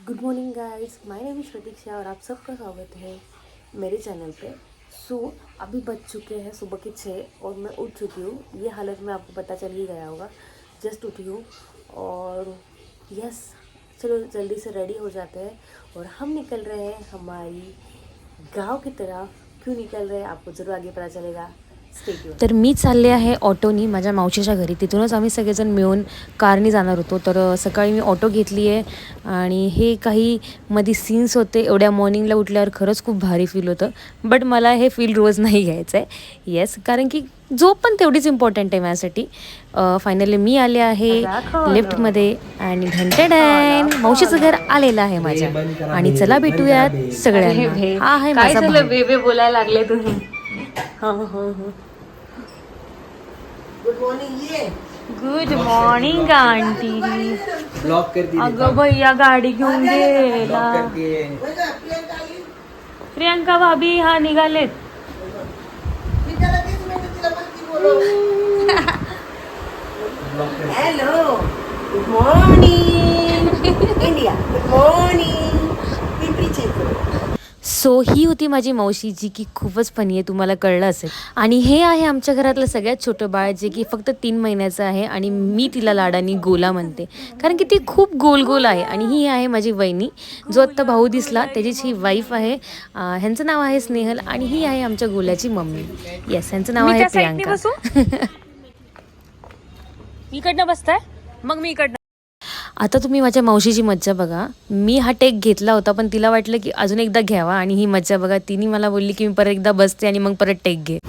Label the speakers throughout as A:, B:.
A: Good morning guys, my name is Pratiksha और आप सबका स्वागत है मेरे चैनल पे। अभी बज चुके हैं सुबह के 6 और मैं उठ चुकी हूँ। ये हालत में आपको पता चल ही गया होगा, जस्ट उठी हूँ। और यस, चलो जल्दी से रेडी हो जाते हैं और हम निकल रहे हैं हमारी गांव की तरफ। क्यों निकल रहे हैं आपको जरूर आगे पता चलेगा। तर मी चालले आहे ऑटोनी माझ्या मावशीच्या घरी। तिथूनच आम्ही सगळेजण मिळून कारनी जाणार होतो। तर सकाळी मी ऑटो घेतली आहे आणि हे काही मध्ये सीन्स होते। एवढ्या मॉर्निंगला उठल्यावर खरंच खूप भारी फील होतं, बट मला हे फील रोज नाही घ्यायचं आहे। येस, कारण की झोप पण तेवढीच इम्पॉर्टंट आहे माझ्यासाठी। फायनली मी आले आहे लिफ्टमध्ये आणि घंटेडॅन मावशीचं घर आलेलं आहे माझ्या। आणि चला भेटूयात सगळ्यांना। हा आहे माझा भाऊ।
B: बेबे बोलायला लागले तुम्ही।
A: हाँ हाँ हाँ,
C: गुड मॉर्निंग। ये
B: गुड मॉर्निंग आंटी।
C: ब्लॉक कर दी।
B: अगं भैया गाडी घेऊन गेला।
C: ब्लॉक करती है।
B: प्रियंका भाभी हा निघालेत।
C: Hello, good morning India, good morning Pimpri Chinchwad.
A: ही होती माझी मावशी, जी की खूपच फनी आहे, तुम्हाला कळलं असेल। आणि हे आहे आमच्या घरातलं सगळ्यात छोटं बाळ, जे की फक्त 3 महिन्याचं आहे आणि मी तिला लाडानी गोला म्हणते, कारण की ती खूप गोल गोल आहे। आणि ही आहे माझी वहिनी, जो आत्ता भाऊ दिसला त्याचीच ही वाईफ आहे। ह्यांचं नाव आहे स्नेहल आणि ही आहे आमच्या गोल्याची मम्मी। येस, ह्यांचं नाव आहे प्रियंका।
B: इकडनं बसताय मग मी इकडनं।
A: आता तुम्ही माझ्या मावशीची मज्जा बघा। मी हा टेक घेतला होता, पण तिला वाटलं की अजून एकदा घ्यावा आणि ही मज्जा बघा। तिने मला बोलली की मी परत एकदा बसते आणि मग परत टेक घे।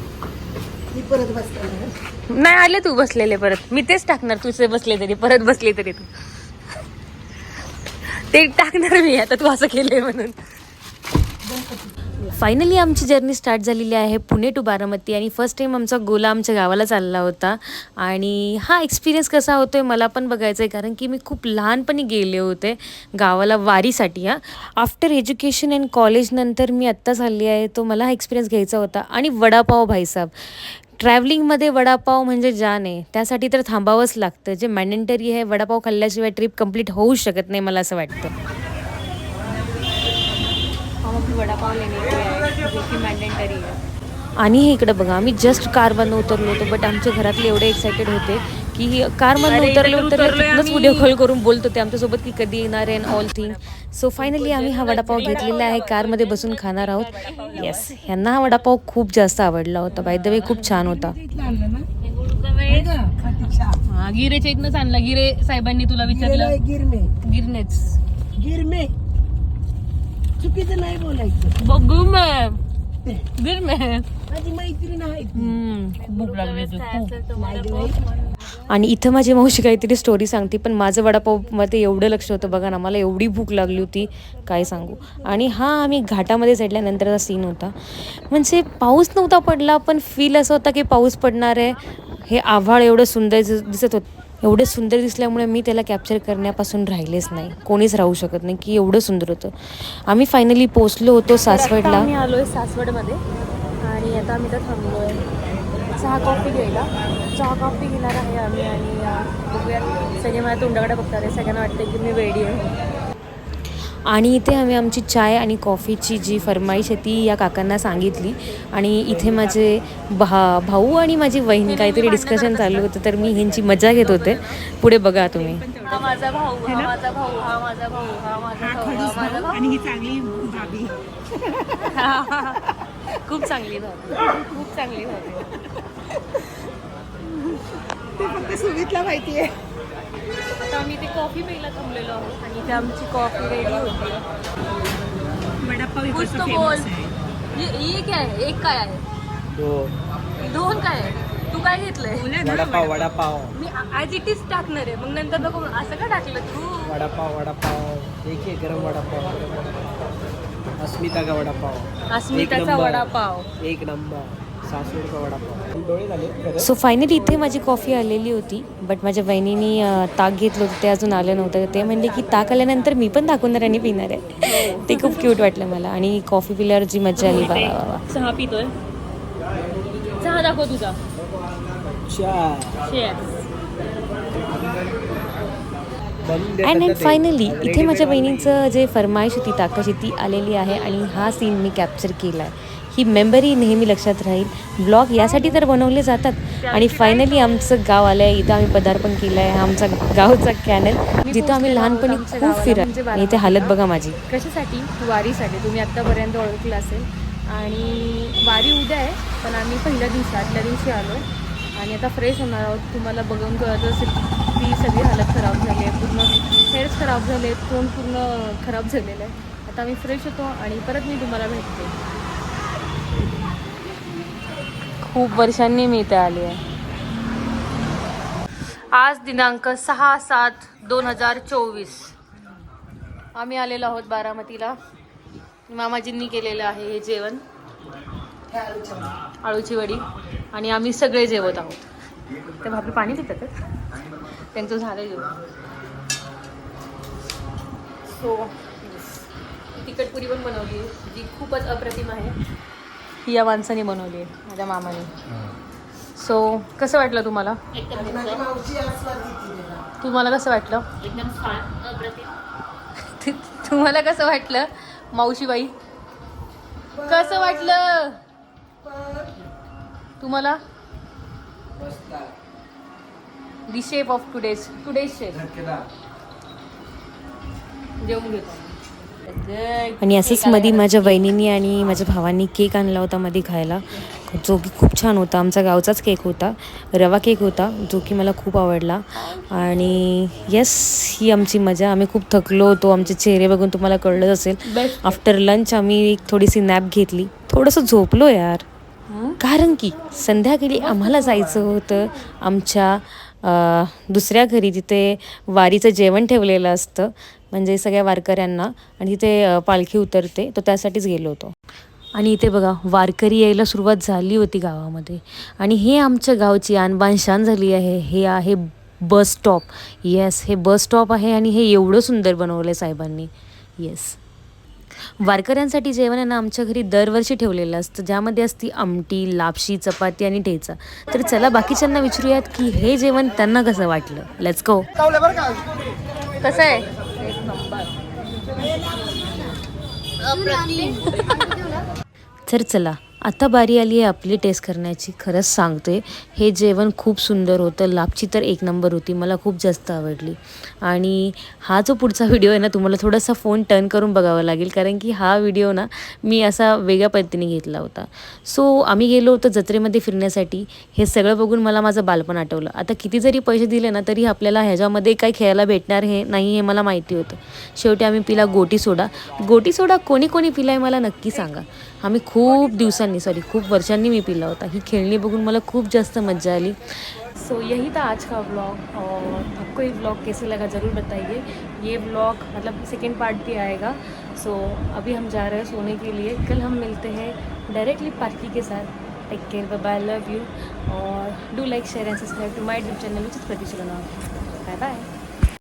C: मी परत बसते।
B: नाही आले तू बसलेले परत, मी तेच टाकणार तुझे बसले तरी परत बसले तरी तू ते टाकणार मी आता, तू असं केलंय म्हणून।
A: फायनली आमची जर्नी स्टार्ट झालेली आहे पुणे टू बारामती। आणि फर्स्ट टाईम आमचा गोला आमच्या गावाला चालला होता आणि हा एक्सपिरियन्स कसा होतोय मला पण बघायचं आहे, कारण की मी खूप लहानपणी गेले होते गावाला वारीसाठी। आफ्टर एज्युकेशन अँड कॉलेज नंतर मी आत्ताच आली आहे, तो मला हा एक्सपिरियन्स घ्यायचा होता। आणि वडापाव भाईसाहेब, ट्रॅव्हलिंगमध्ये वडापाव म्हणजे जान आहे, त्यासाठी तर थांबावंच लागतं, जे मॅन्डेटरी आहे। वडापाव खाल्ल्याशिवाय ट्रिप कंप्लीट होऊच शकत नाही मला असं वाटतं।
B: वडापाव लेने के आहे, जो की मॅन्डेटरी आहे।
A: आणि हे इकडे बघा, आम्ही जस्ट कारमधून उतरलो होतो, बट आमच्या घरातले एवढे एक्सायटेड होते की कारमधून उतरले व्हिडिओ कॉल करून बोलत होते आमच्यासोबत की कधी येणार आहे and all thing. So finally आम्ही हा वडापाव घेतलेला आहे, कारमध्ये बसून खाणार आहोत। येस, ह्यांना हा वडापाव खूप जास्त आवडला होता, बाय द वे खूप छान होता।
B: गिरेच्या इथनंच आणला, गिरे साहेबांनी तुला विचारलं। गिरनेच
C: गिरमे चुकीचं नाही बोलायचं।
B: बघू मॅम गिर में
C: माझी मैत्रीण आहे।
B: भूक लागली
A: आणि इथं माझी मावशी काहीतरी स्टोरी सांगते, पण माझं वडापावमध्ये एवढं लक्ष होतं बघा ना, मला एवढी भूक लागली होती काय सांगू। आणि हा आम्ही घाटामध्ये चढल्यानंतरचा सीन होता, म्हणजे पाऊस नव्हता पडला, पण फील असं होता की पाऊस पडणार आहे। हे आभाळ एवढं सुंदर दिसत होतं, एवढं सुंदर दिसल्यामुळे मी त्याला कॅप्चर करण्यापासून राहिलेच नाही, कोणीच राहू शकत नाही की एवढं सुंदर होतं। आम्ही फायनली पोचलो होतो सासवडला।
B: आम्ही आलोय सासवडमध्ये आणि आता आम्ही तर थांबलोय चहा कॉफी घ्यायला। चहा कॉफी घेणार आहे आम्ही आणि बघूयात, सगळे माझ्या तोंडाकडे बघतात आहे, सगळ्यांना वाटतं की मी वेडी आहे।
A: आणि इथे आम्ही आमची चाय आणि कॉफीची जी फरमाईश आहे ती या काकांना सांगितली। आणि इथे माझे भाऊ आणि माझी वहिनी काहीतरी डिस्कशन चालू होतं, तर मी ह्यांची मजा घेत होते। पुढे बघा तुम्ही।
B: हा माझा भाऊ, हा माझा भाऊ, हा माझा भाऊ, हा माझा भाऊ, हा माझा भाऊ
C: आणि ही चांगली भाभी।
B: खूप चांगली भाभी, खूप चांगली भाभी।
C: ते फक्त सुमितला माहिती आहे।
B: आता आम्ही इथे कॉफी प्यायला थांबलेलो आहोत आणि इथे आमची कॉफी रेडी होती।
C: वडापाव
B: कुछ तो बोल। ये क्या आहे, एक काय आहे, दोन काय आहे, तू काय घेतलंय?
C: वडापाव वडापाव
B: मी आज इटीच टाकणार आहे, मग नंतर नको असं का टाकलं तू?
C: वडापाव वडापाव देखिए, गरम वडापाव, अस्मिता का वडापाव,
B: अस्मिताचा वडापाव
C: एक नंबर, सासवड का वडापाव। डोळे झाले।
A: सो फायनली इथे माझी कॉफी आलेली होती, बट माझ्या बहिणीनी ताक घेतलं होतं, ते अजून आलं नव्हतं। ते म्हणले की ताक आल्यानंतर मी पण दाखवणार आणि पिणार आहे। ते खूप क्यूट वाटलं मला। आणि कॉफी पिल्यावर जी मजा आली, वा।
B: चहा पितोय, चहा दाखव तुझा।
C: बनवून देतात
B: अँड
C: ना
B: अँड
C: ते.
B: फायनली इथे
C: Readymade
B: माझ्या
C: वाला
B: बहिणीचं जे फरमाईश होती ताकाची ती आलेली आहे आणि हा सीन मी कॅप्चर केला आहे. ही मेमरी नेहमी लक्षात राहील. ब्लॉग यासाठी तर बनवले जातात आणि फायनली आमचं गाव आलं आहे. इथं आम्ही पदार्पण केलं आहे. आमचा गावचा कॅनल जिथं आम्ही लहानपणी खूप फिरा आणि इथे हालत बघा माझी. कशासाठी? वारीसाठी. तुम्ही आत्तापर्यंत ओळखलं असेल. आणि वारी उद्या आहे पण आम्ही पहिल्या दिवशी आदल्या दिवशी आलो आणि आता फ्रेश होणार आहोत. तुम्हाला बघून कळत असेल ती सगळी हालत खराब झाली आहे. पूर्ण हेअर्स खराब झाले, तोंड पूर्ण खराब झालेलं आहे. आता आम्ही फ्रेश होतो आणि परत मी तुम्हाला भेटते. खूप वर्षांनी मी इथे आली आहे. आज दिनांक 6/7/2024 आम्ही आलेलो आहोत बारामतीला. मामाजींनी केलेलं आहे हे जेवण, आळूची वडी, आणि आम्ही सगळे जेवत आहोत. ते भाभी पाणी पितात त्यांचं झालं जेवण. सो तिखटपुरी पण बनवली आहे जी खूपच अप्रतिम आहे. ही या माणसाने बनवली आहे, माझ्या मामाने. सो कसं वाटलं तुम्हाला? तुम्हाला कसं वाटलं?
A: एकदम छान अप्रतिम.
B: तुम्हाला कसं वाटलं मावशीबाई? कसं वाटलं तुम्हाला? दी शेप ऑफ टुडेज शेप. जेवून घेतो. आणि असंच मध्ये माझ्या बहिणींनी आणि माझ्या भावांनी केक आणला होता मध्ये खायला, जो की खूप छान होता. आमचा गावचाच केक होता, रवा केक होता, जो की मला खूप आवडला. आणि येस, ही आमची मजा. आम्ही खूप थकलो होतो, आमचे चेहरे बघून तुम्हाला कळलं असेल. आफ्टर लंच आम्ही एक थोडीशी नॅप घेतली, थोडंसं झोपलो यार, कारण की संध्याकाळी आम्हाला जायचं होतं आमच्या दुसऱ्या घरी, जिथे वारीचं जेवण ठेवलेलं असतं म्हणजे सगळ्या वारकऱ्यांना, आणि तिथे पालखी उतरते, तो त्यासाठीच गेलो होतो. आणि इथे बघा वारकरी यायला सुरुवात झाली होती गावामध्ये. आणि हे आमच्या गावची आणबाण शान झाली आहे. हे आहे बस स्टॉप. येस, हे बस स्टॉप आहे आणि हे एवढं सुंदर बनवलं आहे साहेबांनी. येस, वारकऱ्यांसाठी जेवण आहे ना आमच्या घरी दरवर्षी ठेवलेलं असतं, ज्यामध्ये असती आमटी, लापशी, चपाती आणि ठेचा. तर चला बाकीच्यांना विचारूयात की हे जेवण त्यांना कसं वाटलं. Let's go. कसं आहे? तर चला आता बारी आली आहे आपली टेस्ट करण्याची. खरंच सांगते हे जेवण खूप सुंदर होतं. लापची तर एक नंबर होती, मला खूप जास्त आवडली. आणि हा जो पुढचा व्हिडिओ आहे ना, तुम्हाला थोडासा फोन टर्न करून बघावा लागेल, कारण की हा व्हिडिओ ना मी असा वेगळ्या पद्धतीने घेतला होता. सो आम्ही गेलो होतो जत्रेमध्ये फिरण्यासाठी. हे सगळं बघून मला माझं बालपण आठवलं. आता किती जरी पैसे दिले ना तरी आपल्याला ह्याच्यामध्ये काही खेळायला भेटणार हे नाही हे मला माहिती होतं. शेवटी आम्ही पिला गोटी सोडा. गोटी सोडा कोणी कोणी पिला आहे मला नक्की सांगा. आम्ही खूप वर्षांनी मी पिला होता. ही खेळणी बघून मला खूप जास्त मज़ा आली. सो यही था आज का व्लॉग, और आपको ये व्लॉग कैसे लगा ज़रूर बताइए. ये व्लॉग मतलब सेकेंड पार्ट भी आएगा. सो अभी हम जा रहे हैं सोने के लिए. कल हम मिलते हैं डायरेक्टली पार्टी के साथ. Take care, bye bye, love you, और do like, share and subscribe to my YouTube channel which is Pratiksha. Bye bye.